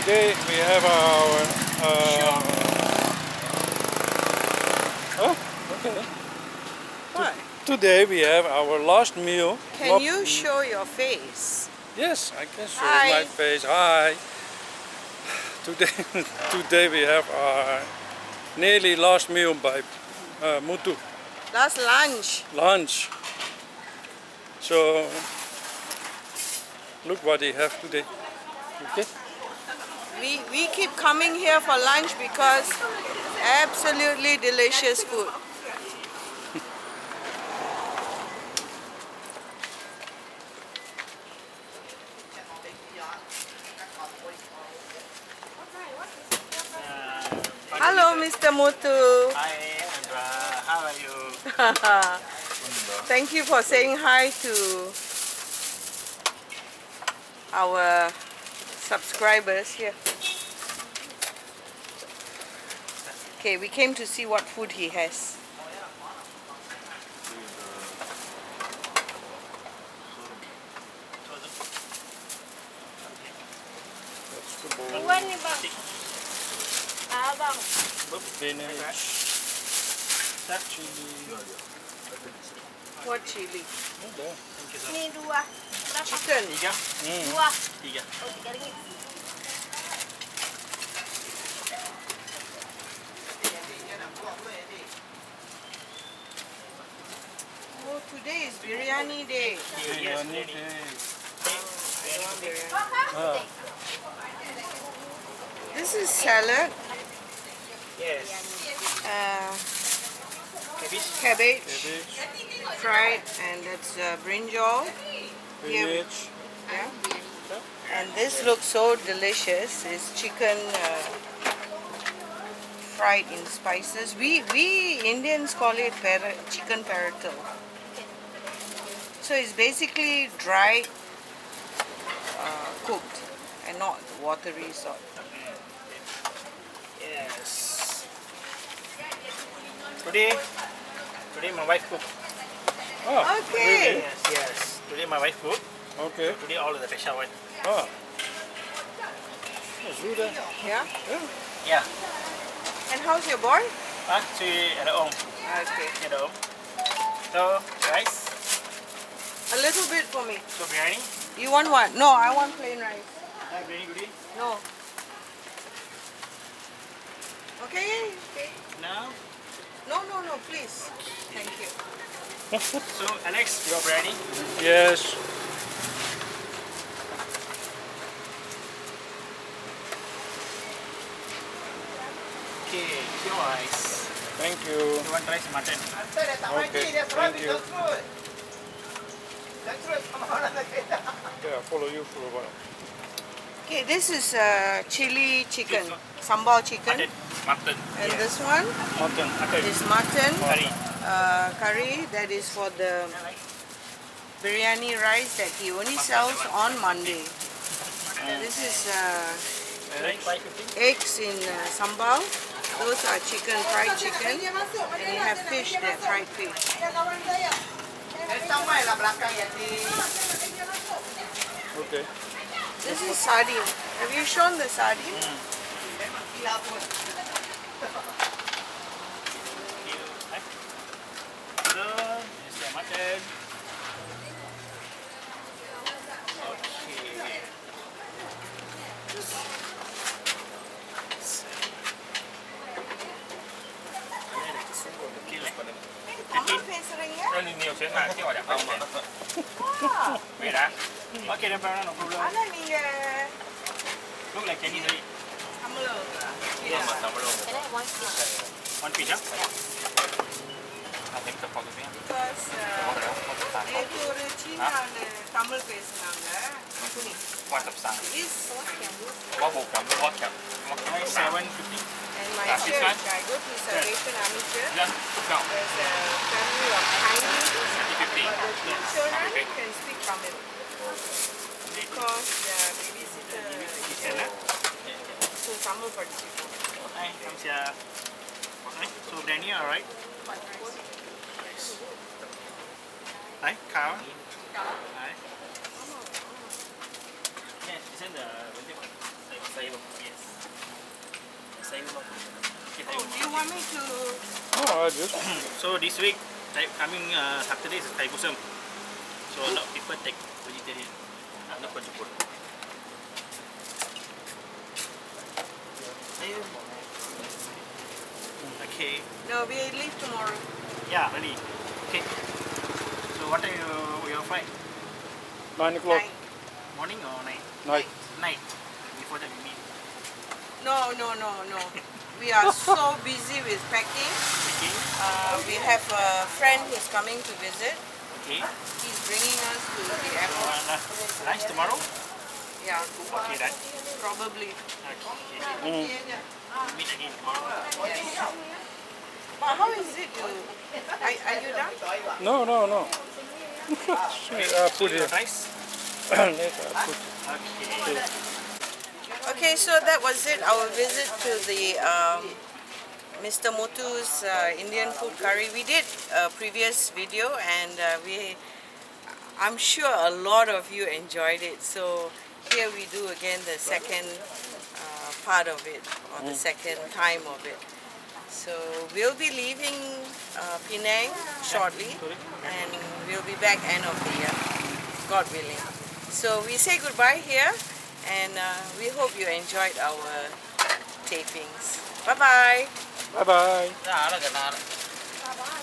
Today we have our okay. What? Today we have our last meal. Can you show your face? Yes, I can show Hi. my face. Hi. Today we have our nearly last meal by Muthu. Last lunch. Lunch. So look what they have today. Okay. We keep coming here for lunch because absolutely delicious food. Hello, Mr. Muthu. Hi, Andra. How are you? Thank you for saying hi to our subscribers here. Okay, we came to see what food he has. Iwan ni bang. Bang. Spinach, chili. What chili? Ni dua. Berapa? Chicken. Tiga? Dua. Tiga. Oh, RM3. Oh, today is biryani day. Yes, Biryani ready. day. Ah. This is salad, Yes. Cabbage? cabbage, Cabbage, fried, and that's brinjal. Here, spinach. yeah. And this looks so delicious. It's chicken fried in spices. We Indians call it chicken paratal. So it's basically dry cooked and not watery sort. Yes. Today my wife cook. Oh, Okay. Yes, yes. Today my wife cook. okay. Today all of the special one. Ah. Let's do that. Yeah. Yeah. And how's your boy? She at home. Okay. At home. So, rice. A little bit for me. So, biryani. You want what? No, I want plain rice. Biryani today. No. Okay. Okay. Now. No, please. Thank you. So, Alex, your biryani. Yes. Okay, your rice. Thank you. You want rice mutton? Okay. Thank you. Yeah, I'll follow you for a while. Okay, this is chili chicken, sambal chicken, Mutton. Mutton. and Yes. this one Mutton. Mutton. is mutton Curry. curry. That is for the biryani rice that he only sells on Monday. This is Right, 550. eggs in sambal. Those are chicken, fried chicken, and you have fish there, fried fish. Okay. This is sardine. Have you shown the sardine? So, it's the mutton. Okay. Tamil பேசுறீங்க? Wait, okay, no problem, no problem. ஆனா நீங்க Look like Chinese, right? தமிழ்ல Yes. Can I have one fish? One piece, because நேற்று ஒரு சீனால தமிழ் பேசுனாங்க. This Nice, 750. and my church, I go to Salvation Army Church. There's a family of Chinese, but the two children can speak Tamil because the babysitter so Tamil படிச்சிருக்கோம். Hi, come here. Okay, so biryani, alright? Hi, cow. Hi. Yes, it's in the sayur. want me to? Oh, I just. So this week, coming Saturday is Thai Kusam. So a lot of people take vegetarian. Not Pajupur. Okay. No, we leave tomorrow. Yeah, really. Okay. So what time you flight? 9 o'clock. Night. Morning or night? Night. Night. Before that we meet. No. We are so busy with packing. Okay. We have a friend who's coming to visit. Okay. He's bringing us to the airport. Lunch tomorrow? Yeah, Okay, done. probably. Okay. Meet again tomorrow. But how is it? Are you done? No. Put here. Rice? Later, I put. Okay. Okay, so that was it. Our visit to the Mr. Muthu's Indian food curry. We did a previous video, and I'm sure a lot of you enjoyed it. So here we do again the second part of it, or the second time of it. So we'll be leaving Penang shortly, and we'll be back end of the year, God willing. So we say goodbye here, and we hope you enjoyed our tapings. Bye-bye. Bye bye. Dah lah, kena